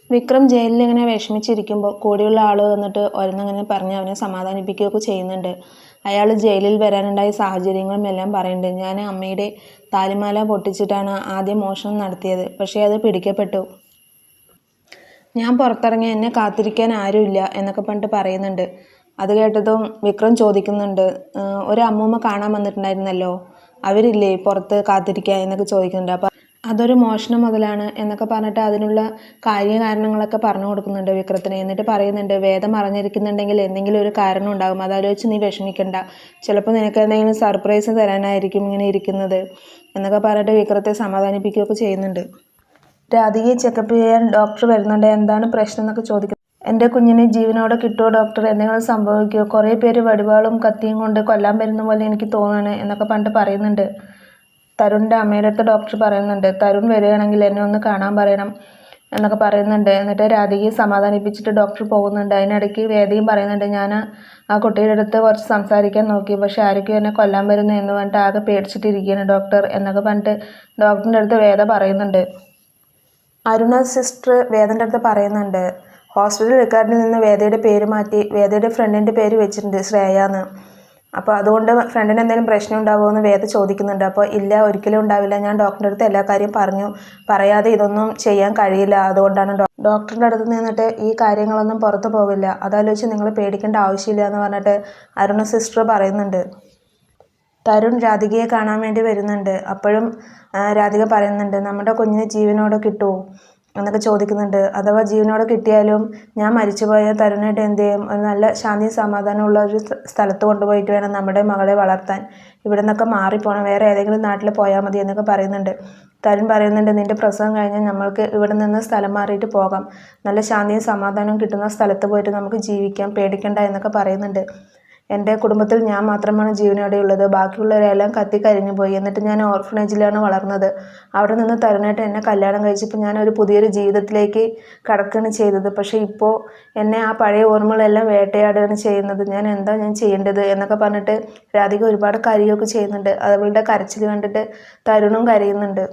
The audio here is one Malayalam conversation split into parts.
വിക്രം ജയിലിൽ ഇങ്ങനെ വിഷമിച്ചിരിക്കുമ്പോൾ കൂടെയുള്ള ആൾ വന്നിട്ട് ഓരോന്നിങ്ങനെ പറഞ്ഞ് അവനെ സമാധാനിപ്പിക്കുകയൊക്കെ ചെയ്യുന്നുണ്ട്. അയാൾ ജയിലിൽ വരാനുണ്ടായ സാഹചര്യങ്ങളും എല്ലാം പറയുന്നുണ്ട്. ഞാൻ അമ്മയുടെ താലിമാല പൊട്ടിച്ചിട്ടാണ് ആദ്യം മോഷണം നടത്തിയത്, പക്ഷേ അത് പിടിക്കപ്പെട്ടു. ഞാൻ പുറത്തിറങ്ങി എന്നെ കാത്തിരിക്കാൻ ആരുമില്ല എന്നൊക്കെ പറഞ്ഞിട്ട് പറയുന്നുണ്ട്. അത് കേട്ടതും വിക്രം ചോദിക്കുന്നുണ്ട്, ഒരു അമ്മൂമ്മ കാണാൻ വന്നിട്ടുണ്ടായിരുന്നല്ലോ, അവരില്ലേ പുറത്ത് കാത്തിരിക്കുക എന്നൊക്കെ ചോദിക്കുന്നുണ്ട്. അപ്പം അതൊരു മോഷണം മുതലാണ് എന്നൊക്കെ പറഞ്ഞിട്ട് അതിനുള്ള കാര്യകാരണങ്ങളൊക്കെ പറഞ്ഞു കൊടുക്കുന്നുണ്ട് വിക്രത്തിന്. എന്നിട്ട് പറയുന്നുണ്ട്, വേദം അറിഞ്ഞിരിക്കുന്നുണ്ടെങ്കിൽ എന്തെങ്കിലും ഒരു കാരണം ഉണ്ടാകും, അതാലോചിച്ച് നീ വിഷമിക്കണ്ട, ചിലപ്പോൾ നിനക്ക് എന്തെങ്കിലും സർപ്രൈസ് തരാനായിരിക്കും ഇങ്ങനെ ഇരിക്കുന്നത് എന്നൊക്കെ പറഞ്ഞിട്ട് വിക്രത്തെ സമാധാനിപ്പിക്കുകയൊക്കെ ചെയ്യുന്നുണ്ട്. രാധികയെ ചെക്കപ്പ് ചെയ്യാൻ ഡോക്ടർ വരുന്നുണ്ട്. എന്താണ് പ്രശ്നം എന്നൊക്കെ ചോദിക്കുന്നു. എൻ്റെ കുഞ്ഞിനെ ജീവനോടെ കിട്ടുമോ ഡോക്ടർ, എന്തെങ്കിലും സംഭവിക്കുമോ, കുറേ പേര് വടിവാളും കത്തിയും കൊണ്ട് കൊല്ലാൻ വരുന്ന പോലെ എനിക്ക് തോന്നുകയാണ് എന്നൊക്കെ പറഞ്ഞിട്ട് പറയുന്നുണ്ട്. തരുണിൻ്റെ അമ്മയുടെ അടുത്ത് ഡോക്ടർ പറയുന്നുണ്ട്, തരുൺ വരികയാണെങ്കിൽ എന്നെ ഒന്ന് കാണാൻ പറയണം എന്നൊക്കെ പറയുന്നുണ്ട്. എന്നിട്ട് രാധികയെ സമാധാനിപ്പിച്ചിട്ട് ഡോക്ടർ പോകുന്നുണ്ട്. അതിനിടയ്ക്ക് വേദിയും പറയുന്നുണ്ട്, ഞാൻ ആ കുട്ടിയുടെ അടുത്ത് കുറച്ച് സംസാരിക്കാൻ നോക്കി, പക്ഷെ ആരൊക്കെയോ എന്നെ കൊല്ലാൻ വരുന്നു എന്ന് പറഞ്ഞിട്ട് ആകെ പേടിച്ചിട്ടിരിക്കുകയാണ് ഡോക്ടർ എന്നൊക്കെ പറഞ്ഞിട്ട് ഡോക്ടറിൻ്റെ അടുത്ത് വേദ പറയുന്നുണ്ട്. അരുണ സിസ്റ്റർ വേദൻ്റെ അടുത്ത് പറയുന്നുണ്ട്, ഹോസ്പിറ്റൽ റെക്കോർഡിൽ നിന്ന് വേദയുടെ പേര് മാറ്റി വേദയുടെ ഫ്രണ്ടിൻ്റെ പേര് വെച്ചിട്ടുണ്ട്, ശ്രേയ എന്ന്. അപ്പോൾ അതുകൊണ്ട് ഫ്രണ്ടിന് എന്തെങ്കിലും പ്രശ്നം ഉണ്ടാവുമോ എന്ന് വേദ ചോദിക്കുന്നുണ്ട്. അപ്പോൾ ഇല്ല, ഒരിക്കലും ഉണ്ടാവില്ല, ഞാൻ ഡോക്ടറിൻ്റെ അടുത്ത് എല്ലാ കാര്യം പറഞ്ഞു, പറയാതെ ഇതൊന്നും ചെയ്യാൻ കഴിയില്ല, അതുകൊണ്ടാണ് ഡോക്ടറിൻ്റെ അടുത്ത് നിന്നിട്ട് ഈ കാര്യങ്ങളൊന്നും പുറത്തു പോവില്ല, അതാലോചിച്ച് നിങ്ങൾ പേടിക്കേണ്ട ആവശ്യമില്ല എന്ന് പറഞ്ഞിട്ട് അരുണ സിസ്റ്റർ പറയുന്നുണ്ട്. തരുൺ രാധികയെ കാണാൻ വേണ്ടി വരുന്നുണ്ട്. അപ്പോഴും രാധിക പറയുന്നുണ്ട്, നമ്മുടെ കുഞ്ഞിനെ ജീവനോടെ കിട്ടുമോ എന്നൊക്കെ ചോദിക്കുന്നുണ്ട്. അഥവാ ജീവനോടെ കിട്ടിയാലും ഞാൻ മരിച്ചുപോയ തരുണായിട്ട് എന്ത് ചെയ്യും, ഒരു നല്ല ശാന്തി സമാധാനമുള്ള ഒരു സ്ഥലത്ത് കൊണ്ടുപോയിട്ട് വേണം നമ്മുടെ മകളെ വളർത്താൻ, ഇവിടെ നിന്നൊക്കെ മാറിപ്പോകണം, വേറെ ഏതെങ്കിലും നാട്ടിൽ പോയാൽ മതി എന്നൊക്കെ പറയുന്നുണ്ട്. തരുൺ പറയുന്നുണ്ട്, നിൻ്റെ പ്രസവം കഴിഞ്ഞാൽ നമ്മൾക്ക് ഇവിടെ നിന്ന് സ്ഥലം മാറിയിട്ട് പോകാം, നല്ല ശാന്തിയും സമാധാനവും കിട്ടുന്ന സ്ഥലത്ത് പോയിട്ട് നമുക്ക് ജീവിക്കാം, പേടിക്കണ്ട എന്നൊക്കെ പറയുന്നുണ്ട്. എൻ്റെ കുടുംബത്തിൽ ഞാൻ മാത്രമാണ് ജീവനോടെയുള്ളത്, ബാക്കിയുള്ളവരെല്ലാം കത്തിക്കരിഞ്ഞു പോയി, എന്നിട്ട് ഞാൻ ഓർഫനേജിലാണ് വളർന്നത്, അവിടെ നിന്ന് തരുണായിട്ട് എന്നെ കല്യാണം കഴിച്ചപ്പോൾ ഞാൻ ഒരു പുതിയൊരു ജീവിതത്തിലേക്ക് കടക്കുകയാണ് ചെയ്തത്, പക്ഷേ ഇപ്പോൾ എന്നെ ആ പഴയ ഓർമ്മകളെല്ലാം വേട്ടയാടുകയാണ് ചെയ്യുന്നത്, ഞാൻ ചെയ്യേണ്ടത് എന്നൊക്കെ പറഞ്ഞിട്ട് രാധിക ഒരുപാട് കരയുകയൊക്കെ ചെയ്യുന്നുണ്ട്. അവളുടെ കരച്ചിൽ കണ്ടിട്ട് തരുണും കരയുന്നുണ്ട്.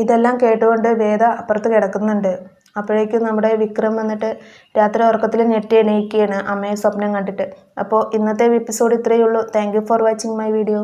ഇതെല്ലാം കേട്ടുകൊണ്ട് വേദ അപ്പുറത്ത് കിടക്കുന്നുണ്ട്. അപ്പോഴേക്കും നമ്മുടെ വിക്രം വന്നിട്ട് രാത്രി ഉറക്കത്തിൽ ഞെട്ടി എണീക്കുകയാണ് അമ്മയെ സ്വപ്നം കണ്ടിട്ട്. അപ്പോൾ ഇന്നത്തെ എപ്പിസോഡ് ഇത്രയേ ഉള്ളൂ. Thank you for watching my video.